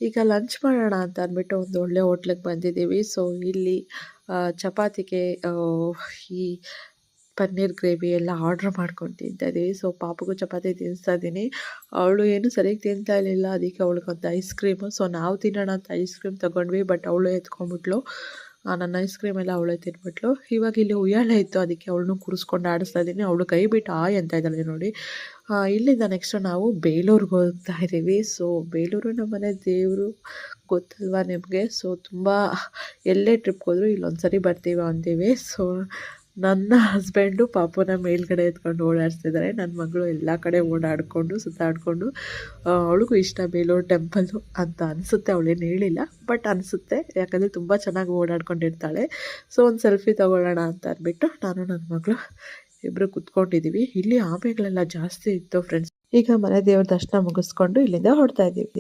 ಈಗ ಲಂಚ್ ಮಾಡೋಣ ಅಂತ ಅಂದ್ಬಿಟ್ಟು ಒಂದು ಒಳ್ಳೆ ಹೋಟ್ಲಿಗೆ ಬಂದಿದ್ದೀವಿ. ಸೊ ಇಲ್ಲಿ ಚಪಾತಿಗೆ ಈ ಪನ್ನೀರ್ ಗ್ರೇವಿ ಎಲ್ಲ ಆರ್ಡ್ರ್ ಮಾಡ್ಕೊಂಡು ತಿಂತಾ ಇದ್ದೀವಿ. ಸೊ ಪಾಪಗೂ ಚಪಾತಿ ತಿನ್ನಿಸ್ತಾ ಇದ್ದೀನಿ. ಅವಳು ಏನು ಸರಿಯಾಗಿ ತಿಂತಾ ಇರಲಿಲ್ಲ. ಅದಕ್ಕೆ ಅವಳಿಗೊಂದು ಐಸ್ ಕ್ರೀಮು. ಸೊ ನಾವು ತಿನ್ನೋಣ ಅಂತ ಐಸ್ ಕ್ರೀಮ್ ತೊಗೊಂಡ್ವಿ. ಬಟ್ ಅವಳು ಎತ್ಕೊಂಡ್ಬಿಟ್ಲು. ನನ್ನ ಐಸ್ ಕ್ರೀಮ್ ಎಲ್ಲ ಅವಳೇ ತಿನ್ಬಿಟ್ಲು. ಇವಾಗ ಇಲ್ಲಿ ಉಯ್ಯಾಲೆ ಇತ್ತು, ಅದಕ್ಕೆ ಅವಳನ್ನೂ ಕೂರಿಸ್ಕೊಂಡು ಆಡಿಸ್ತಾ ಇದ್ದೀನಿ. ಅವಳು ಕೈ ಬಿಟ್ಟು ಆಯ್ ಅಂತ ಇದ್ದಾಳೆ ನೋಡಿ. ಇಲ್ಲಿಂದ ನೆಕ್ಸ್ಟ್ ನಾವು ಬೇಲೂರಿಗೆ ಹೋಗ್ತಾ ಇದ್ದೀವಿ. ಸೊ ಬೇಲೂರು ನಮ್ಮನೆ ದೇವರು ಗೊತ್ತಲ್ವಾ ನಿಮಗೆ. ಸೊ ತುಂಬ ಎಲ್ಲೇ ಟ್ರಿಪ್ಗೆ ಹೋದರೂ ಇಲ್ಲೊಂದು ಸರಿ ಬರ್ತೀವಿ ಅಂತೀವಿ. ಸೊ ನನ್ನ ಹಸ್ಬೆಂಡು ಪಾಪುನ ಮೇಲ್ಗಡೆ ಎತ್ಕೊಂಡು ಓಡಾಡಿಸ್ತಿದ್ದಾರೆ. ನನ್ನ ಮಗಳು ಎಲ್ಲ ಕಡೆ ಓಡಾಡಿಕೊಂಡು ಸುತ್ತಾಡಿಕೊಂಡು ಅವಳಿಗೂ ಇಷ್ಟ ಬೇಲೂರು ಟೆಂಪಲ್ಲು ಅಂತ ಅನಿಸುತ್ತೆ. ಅವಳೇನು ಹೇಳಿಲ್ಲ, ಬಟ್ ಅನಿಸುತ್ತೆ, ಯಾಕಂದರೆ ತುಂಬ ಚೆನ್ನಾಗಿ ಓಡಾಡ್ಕೊಂಡಿರ್ತಾಳೆ. ಸೊ ಒಂದು ಸೆಲ್ಫಿ ತೊಗೊಳ್ಳೋಣ ಅಂತ ಅಂದ್ಬಿಟ್ಟು ನಾನು ನನ್ನ ಮಗಳು ಇಬ್ಬರು ಕುತ್ಕೊಂಡಿದ್ದೀವಿ. ಇಲ್ಲಿ ಆಮೆಗಳೆಲ್ಲ ಜಾಸ್ತಿ ಇತ್ತು ಫ್ರೆಂಡ್ಸ್. ಈಗ ಮನೆ ದೇವ್ರ ದರ್ಶನ ಮುಗಿಸ್ಕೊಂಡು ಇಲ್ಲಿಂದ ಹೊರಡ್ತಾ ಇದ್ದೀವಿ.